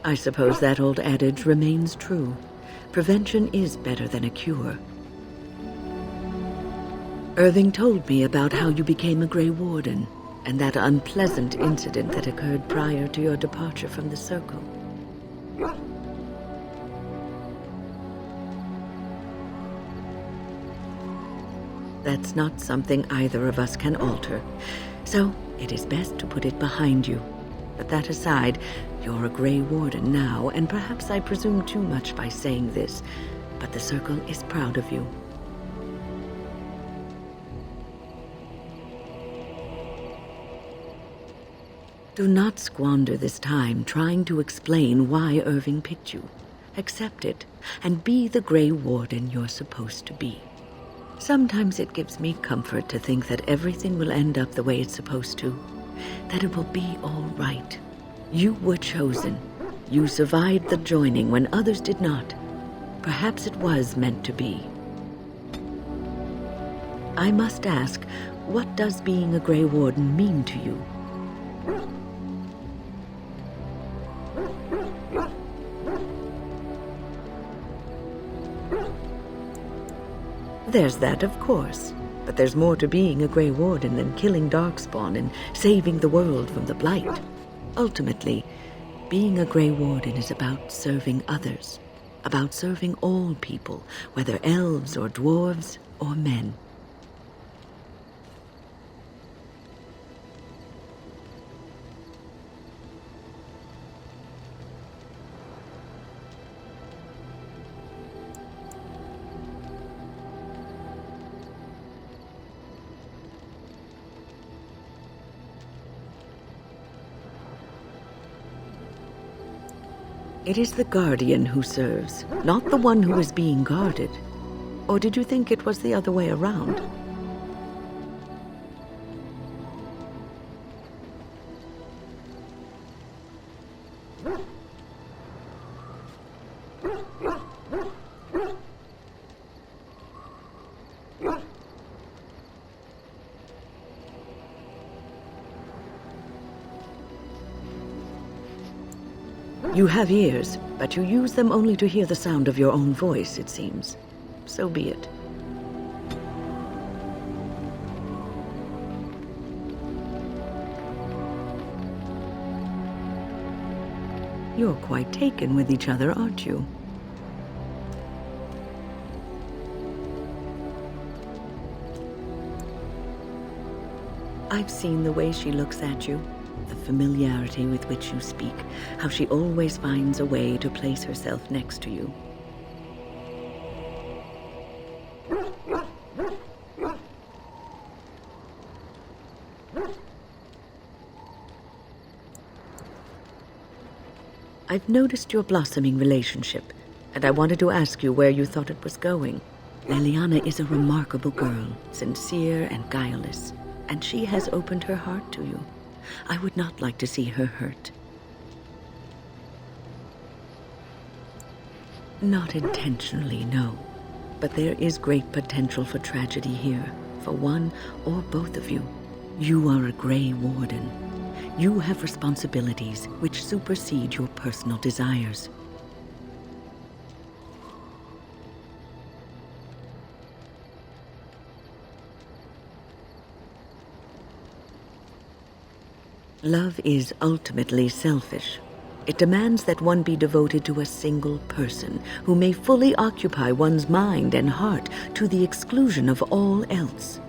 I suppose that old adage remains true. Prevention is better than a cure. Irving told me about how you became a Grey Warden, and that unpleasant incident that occurred prior to your departure from the Circle. That's not something either of us can alter, so it is best to put it behind you. But that aside, you're a Grey Warden now, and perhaps I presume too much by saying this, but the Circle is proud of you. Do not squander this time trying to explain why Irving picked you. Accept it, and be the Grey Warden you're supposed to be. Sometimes it gives me comfort to think that everything will end up the way it's supposed to, that it will be all right. You were chosen. You survived the joining when others did not. Perhaps it was meant to be. I must ask, what does being a Grey Warden mean to you? There's that, of course. But there's more to being a Grey Warden than killing Darkspawn and saving the world from the Blight. Ultimately, being a Grey Warden is about serving others, about serving all people, whether elves or dwarves or men. It is the Guardian who serves, not the one who is being guarded. Or did you think it was the other way around? You have ears, but you use them only to hear the sound of your own voice, it seems. So be it. You're quite taken with each other, aren't you? I've seen the way she looks at you. The familiarity with which you speak, how she always finds a way to place herself next to you. I've noticed your blossoming relationship, and I wanted to ask you where you thought it was going. Leliana is a remarkable girl, sincere and guileless, and she has opened her heart to you. I would not like to see her hurt. Not intentionally, no. But there is great potential for tragedy here, for one or both of you. You are a Grey Warden. You have responsibilities which supersede your personal desires. Love is ultimately selfish. It demands that one be devoted to a single person who may fully occupy one's mind and heart to the exclusion of all else.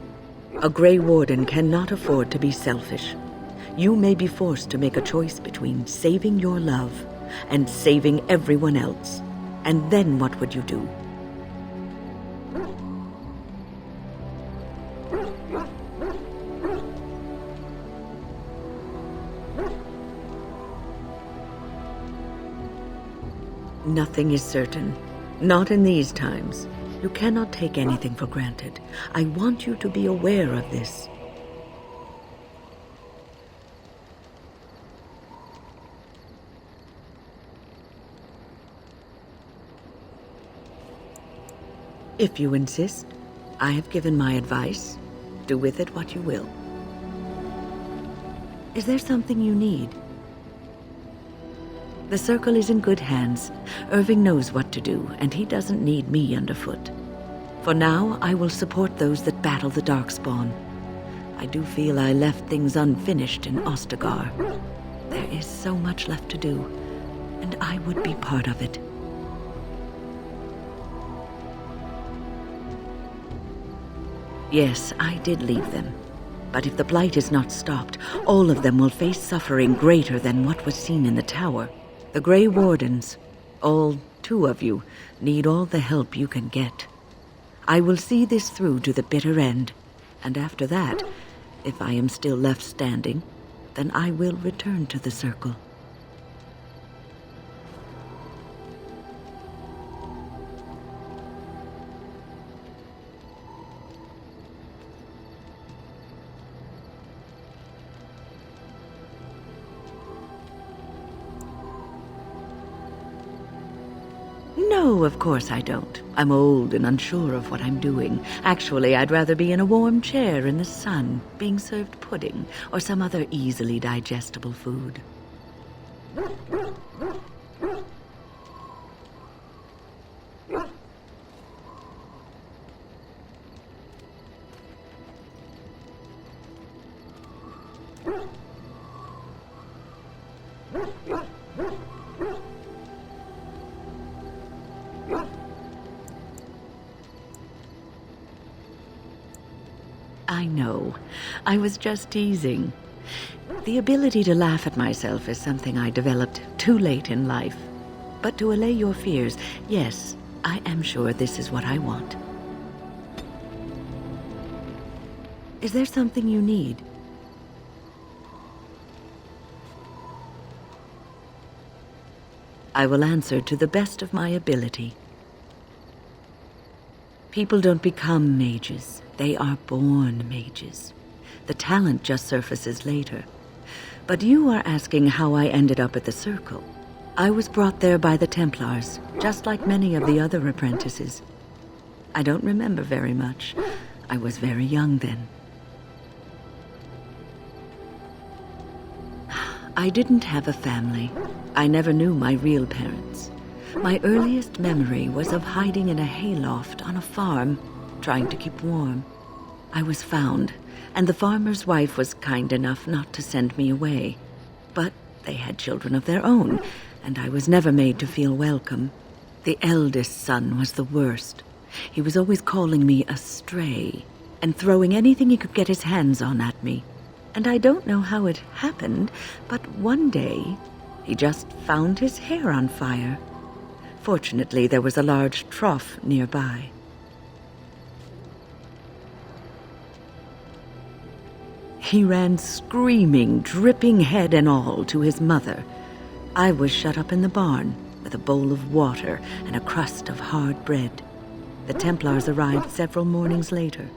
A Grey Warden cannot afford to be selfish. You may be forced to make a choice between saving your love and saving everyone else. And then what would you do? Nothing is certain. Not in these times. You cannot take anything for granted. I want you to be aware of this. If you insist, I have given my advice. Do with it what you will. Is there something you need? The Circle is in good hands. Irving knows what to do, and he doesn't need me underfoot. For now, I will support those that battle the Darkspawn. I do feel I left things unfinished in Ostagar. There is so much left to do, and I would be part of it. Yes, I did leave them. But if the Blight is not stopped, all of them will face suffering greater than what was seen in the tower. The Grey Wardens, all 2 of you, need all the help you can get. I will see this through to the bitter end, and after that, if I am still left standing, then I will return to the Circle. No, of course I don't. I'm old and unsure of what I'm doing. Actually, I'd rather be in a warm chair in the sun, being served pudding or some other easily digestible food. I know. I was just teasing. The ability to laugh at myself is something I developed too late in life. But to allay your fears, yes, I am sure this is what I want. Is there something you need? I will answer to the best of my ability. People don't become mages. They are born mages. The talent just surfaces later. But you are asking how I ended up at the Circle. I was brought there by the Templars, just like many of the other apprentices. I don't remember very much. I was very young then. I didn't have a family. I never knew my real parents. My earliest memory was of hiding in a hayloft on a farm, trying to keep warm. I was found, and the farmer's wife was kind enough not to send me away. But they had children of their own, and I was never made to feel welcome. The eldest son was the worst. He was always calling me a stray, and throwing anything he could get his hands on at me. And I don't know how it happened, but one day, he just found his hair on fire. Fortunately, there was a large trough nearby. He ran screaming, dripping head and all, to his mother. I was shut up in the barn with a bowl of water and a crust of hard bread. The Templars arrived several mornings later.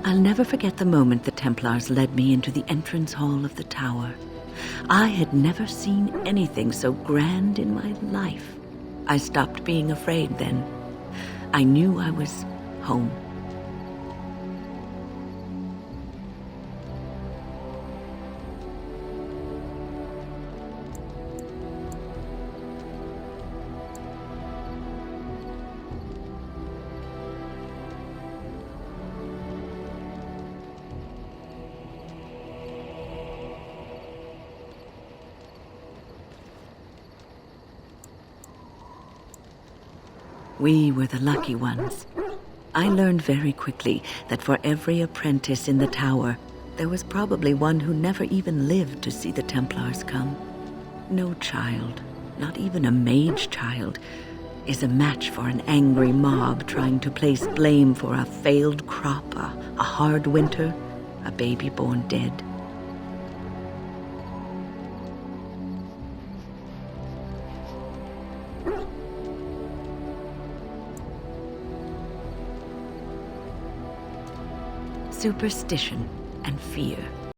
I'll never forget the moment the Templars led me into the entrance hall of the tower. I had never seen anything so grand in my life. I stopped being afraid then. I knew I was home. We were the lucky ones. I learned very quickly that for every apprentice in the tower, there was probably one who never even lived to see the Templars come. No child, not even a mage child, is a match for an angry mob trying to place blame for a failed crop, a hard winter, a baby born dead. Superstition and fear.